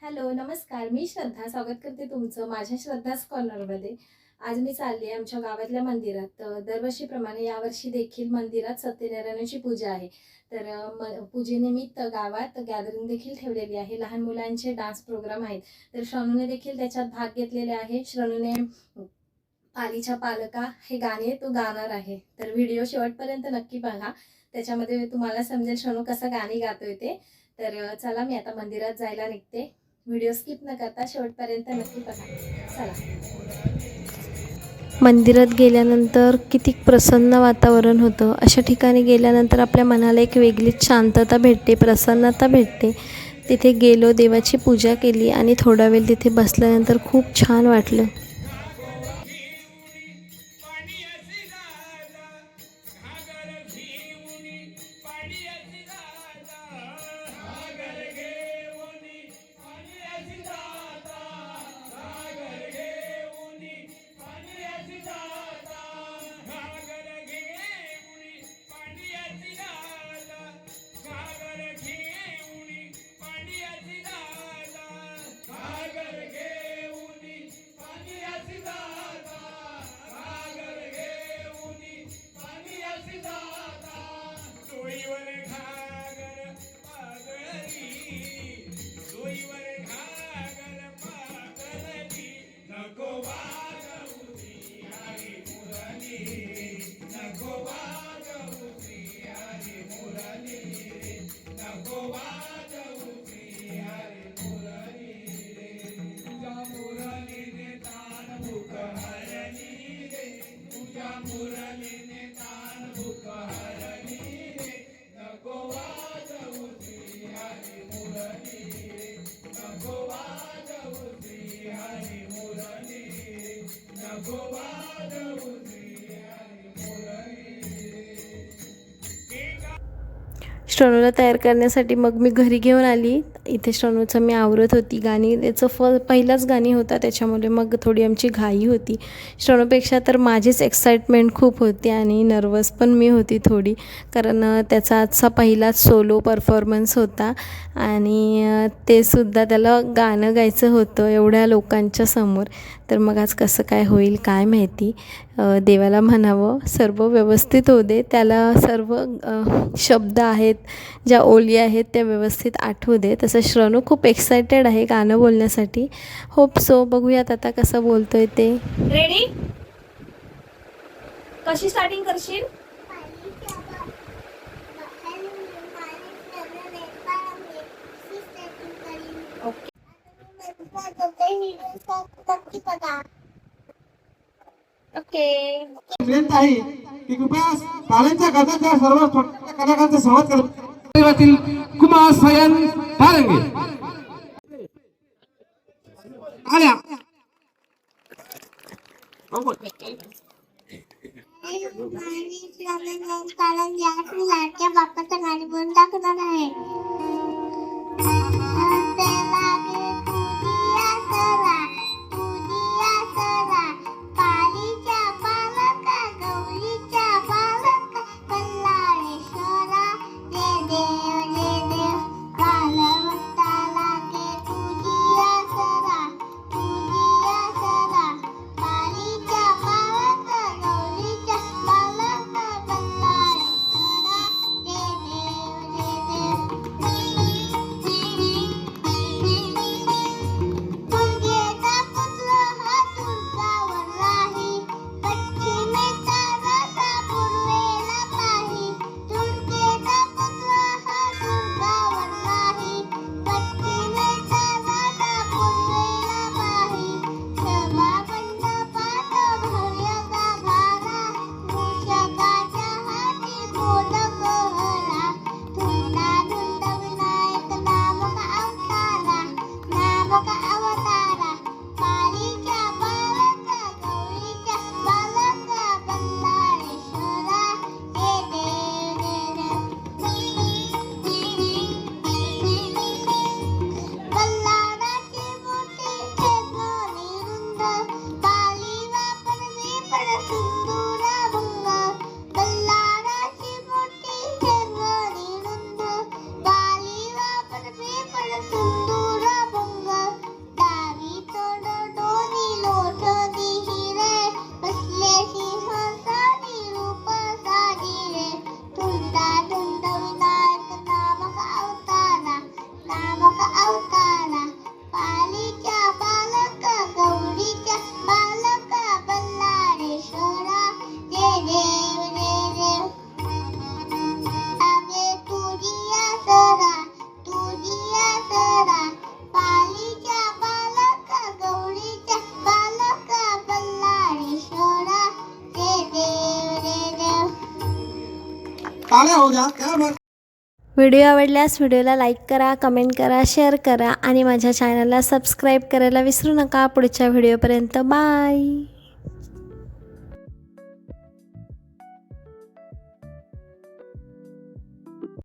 Hello, नमस्कार. मी श्रद्धा स्वागत करते तुमचं माझ्या श्रद्धाच कॉर्नरमध्ये. आज मी चालली आहे आमच्या गावातल्या मंदिरात. दरवर्षीप्रमाणे यावर्षी देखील मंदिरात सत्यनारायणाची पूजा आहे. तर पूजेनिमित्त गावात गॅदरिंग देखील ठेवलेली आहे. लहान मुलांचे डान्स प्रोग्राम आहेत. तर श्रनूने देखील त्याच्यात भाग घेतलेले आहे. श्रनूने पालीच्या पालका हे गाणे तो गाणार आहे. तर व्हिडिओ शेवटपर्यंत नक्की बघा. त्याच्यामध्ये तुम्हाला समजेल श्रनू कसं गाणी गातोय ते. तर चला मी आता मंदिरात जायला निघते. व्हिडिओ स्किप न करता शेवटपर्यंत नक्की बघा. चला. मंदिरात गेल्यानंतर किती प्रसन्न वातावरण होतं. अशा ठिकाणी गेल्यानंतर आपल्या मनाला एक वेगळीच शांतता भेटते, प्रसन्नता भेटते. तिथे गेलो, देवाची पूजा केली आणि थोडा वेळ तिथे बसल्यानंतर खूप छान वाटलं. श्रनूला तयार करण्यासाठी मग मी घरी घेऊन आली. इथे श्रनूचं मी आवरत होती. गाणी त्याचं पहिलाच गाणी होता, त्याच्यामुळे मग थोडी आमची घाई होती. श्रनूपेक्षा तर माझीच एक्साइटमेंट खूप होती आणि नर्वस पण मी होती थोडी, कारण त्याचा आजचा पहिलाच सोलो परफॉर्मन्स होता आणि ते सुद्धा त्याला गाणं गायचं होतं एवढ्या लोकांच्या समोर. तर मग आज कसं काय होईल काय माहिती. देवाला म्हणावं सर्व व्यवस्थित होऊ दे, त्याला सर्व शब्द आहेत, ज्या ओळी आहेत त्या व्यवस्थित आठवू दे. तसं श्रनू खूप एक्सायटेड आहे गाणं बोलण्यासाठी. Hope so. बघूयात आता कसं बोलतोय ते. रेडी? कशी स्टार्टिंग करशील? ओके. विनंती आहे की कृपया ताल्यांच्या गटाच्या सर्व छोट्या कलाकारांचा संवाद करतील. कुमार सयन तारंगे आल्या. लाडक्या बाप्पाचा गाणी बोलून दाखवणार आहे. टाळ्या हो द्या क्या बात. व्हिडिओ आवडल्यास व्हिडिओला लाईक करा, कमेंट करा, शेअर करा आणि माझ्या चॅनलला सबस्क्राईब करायला विसरू नका. पुढच्या व्हिडिओपर्यंत बाय.